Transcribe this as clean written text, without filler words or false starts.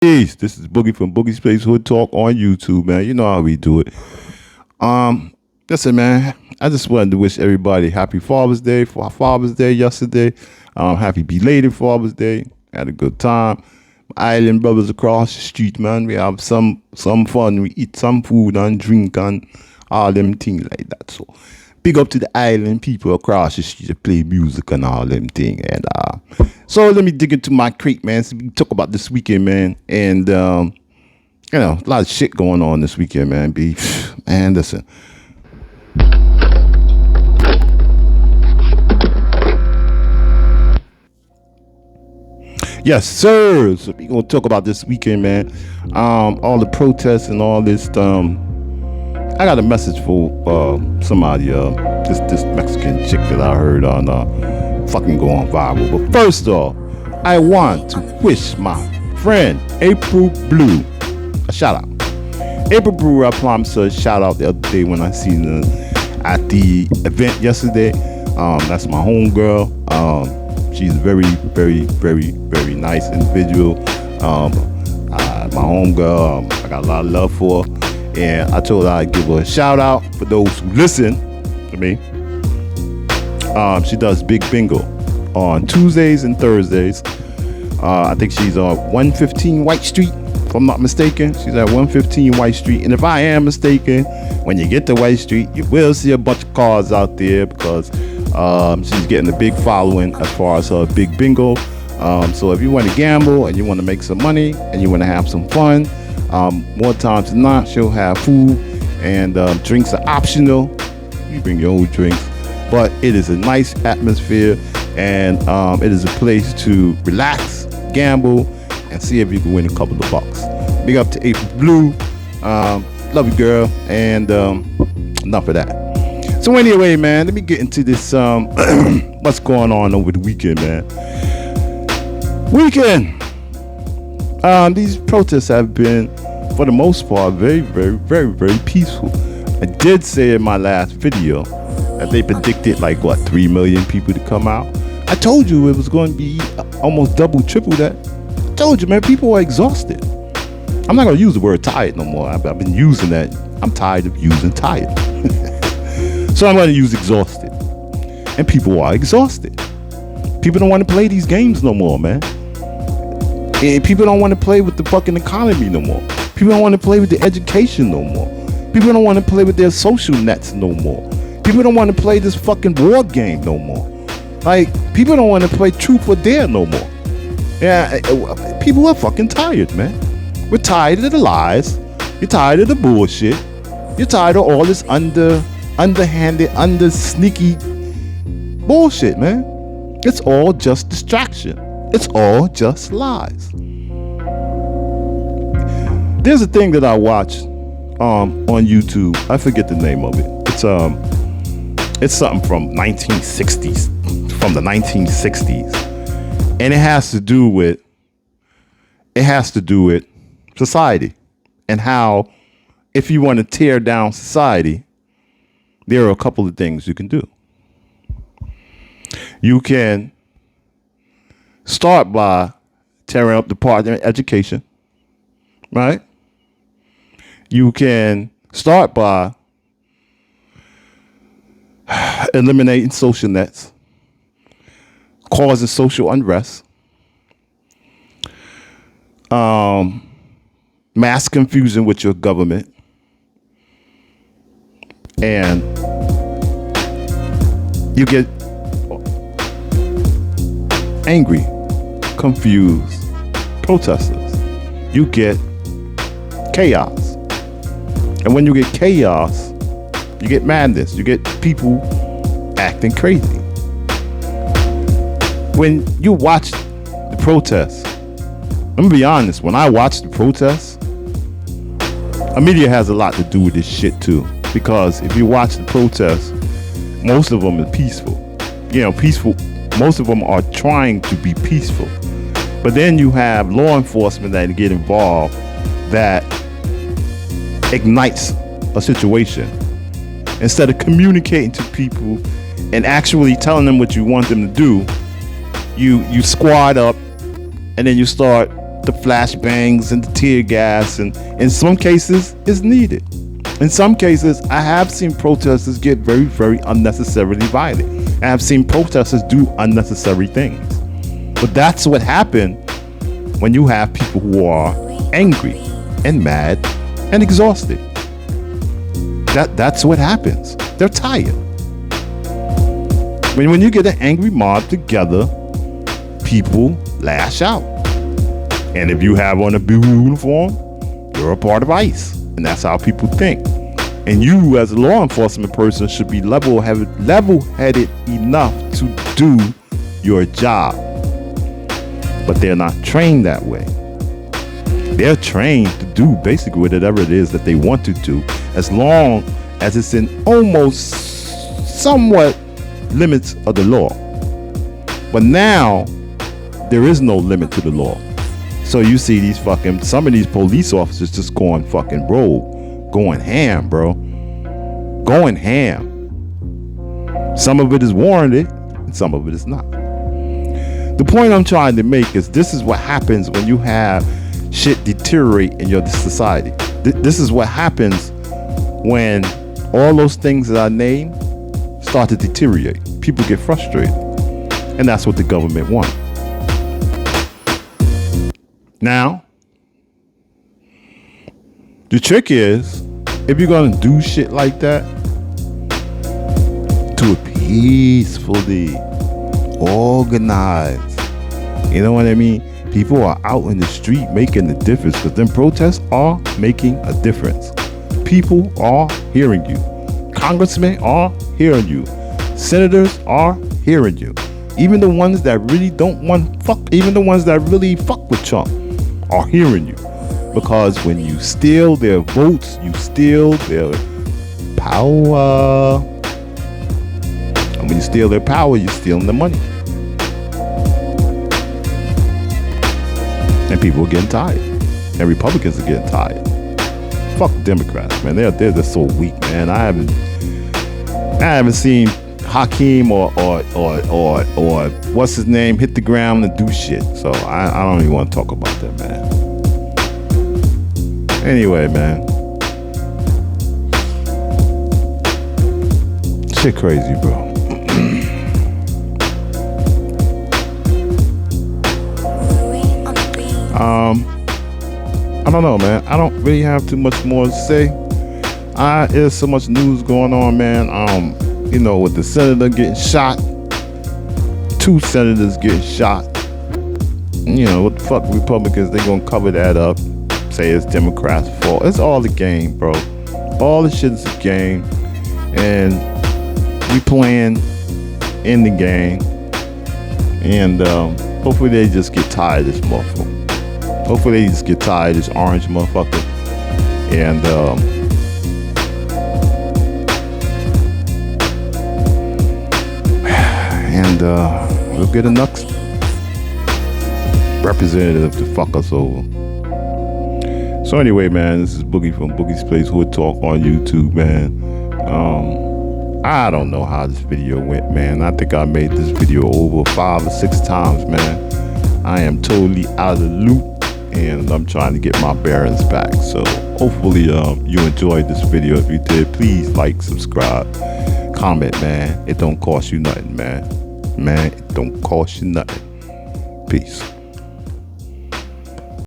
Peace. This is Boogie from Boogie Space Hood Talk on YouTube, man. You know how we do it. Um, Listen, man. I just wanted to wish everybody happy Father's Day for Father's Day yesterday. Happy belated Father's Day. Had a good time. My island brothers across the street, man. We have some fun. We eat some food and drink and all them things like that. So big up to the island people across the street that play music and all them things. And so let me dig into my crate, man. So we can talk about this weekend, man. And a lot of shit going on this weekend, man. Man, listen. Yes, sir. So we gonna talk about this weekend, man. All the protests and all this. I got a message for somebody. This Mexican chick that I heard on fucking going viral. But first off, I want to wish my friend April Blue a shout out. April Blue, I promised her a shout out the other day when I seen her at the event yesterday. That's my homegirl. She's a very, very, very, very nice individual. My homegirl, I got a lot of love for her. And I told her I'd give her a shout out for those who listen to me. She does Big Bingo on Tuesdays and Thursdays. I think she's on 115 White Street, if I'm not mistaken. She's at 115 White Street. And if I am mistaken, when you get to White Street, you will see a bunch of cars out there because she's getting a big following as far as her Big Bingo. So if you want to gamble and you want to make some money and you want to have some fun, more times than not, she'll have food and drinks are optional. You bring your own drinks, but it is a nice atmosphere and it is a place to relax, gamble, and see if you can win a couple of bucks. Big up to April Blue. Love you, girl, and enough of that. So anyway, man, let me get into this. What's going on over the weekend, man? These protests have been, for the most part, very, very, very, very peaceful. I did say in my last video that they predicted 3 million people to come out. I told you it was going to be almost double, triple that. I told you, man, people are exhausted. I'm not going to use the word tired no more. I've been using that. I'm tired of using tired. So I'm going to use exhausted. And people are exhausted. People don't want to play these games no more, man. And people don't want to play with the fucking economy no more. People don't want to play with the education no more. People don't want to play with their social nets no more. People don't want to play this fucking war game no more. People don't want to play truth or dare no more. Yeah, people are fucking tired, man. We're tired of the lies. You're tired of the bullshit. You're tired of all this underhanded, sneaky bullshit, man. It's all just distraction. It's all just lies. There's a thing that I watch on YouTube. I forget the name of it. It's something from the 1960s, and it has to do with society and how if you want to tear down society, there are a couple of things you can do. You can start by tearing up the part of education, right? You can start by eliminating social nets, causing social unrest, mass confusion with your government, and you get angry, confused protesters. You get chaos. And when you get chaos, you get madness. You get people acting crazy. When you watch the protests, let me be honest, when I watch the protests, media has a lot to do with this shit too. Because if you watch the protests, most of them are peaceful. Peaceful. Most of them are trying to be peaceful. But then you have law enforcement that get involved that ignites a situation. Instead of communicating to people and actually telling them what you want them to do, you squad up and then you start the flashbangs and the tear gas, and in some cases it's needed. In some cases, I have seen protesters get very, very unnecessarily violent. I have seen protesters do unnecessary things. But that's what happened when you have people who are angry and mad and exhausted. That's what happens. They're tired. When you get an angry mob together, people lash out. And if you have on a blue uniform, you're a part of ICE. And that's how people think. And you, as a law enforcement person, should be level-headed enough to do your job. But they're not trained that way. They're trained to do basically whatever it is that they want to do, as long as it's in almost somewhat limits of the law. But now, there is no limit to the law. So you see some of these police officers just going fucking rogue, going ham, bro. Going ham. Some of it is warranted, and some of it is not. The point I'm trying to make is this is what happens when you have shit deteriorate in your society. This is what happens when all those things that I named start to deteriorate. People get frustrated. And that's what the government wants. Now, the trick is, if you're going to do shit like that, do it peacefully, organized. You know what I mean? People are out in the street making a difference, because them protests are making a difference. People are hearing you. Congressmen are hearing you. Senators are hearing you. Even the ones that really fuck with Trump are hearing you. Because when you steal their votes, you steal their power. And when you steal their power, you're stealing the money. And people are getting tired. And Republicans are getting tired. Fuck Democrats, man. They're just so weak, man. I haven't seen Hakeem or what's his name hit the ground and do shit. So I don't even want to talk about that, man. Anyway, man. Shit crazy, bro. I don't know, man. I don't really have too much more to say. There's so much news going on, man. With the senator getting shot, 2 senators getting shot. What the fuck, Republicans, they gonna cover that up, say it's Democrats' fault. It's all a game, bro. All the shit is a game, and we playing in the game. And hopefully they just get tired of this motherfucker. Hopefully they just get tired of this orange motherfucker. And we'll get a next representative to fuck us over. So anyway, man, this is Boogie from Boogie's Place Hood Talk on YouTube, man. I don't know how this video went, man. I think I made this video over 5 or 6 times, man. I am totally out of the loop, and I'm trying to get my bearings back. So hopefully you enjoyed this video. If you did, please like, subscribe, comment, man. It don't cost you nothing, man. It don't cost you nothing. Peace.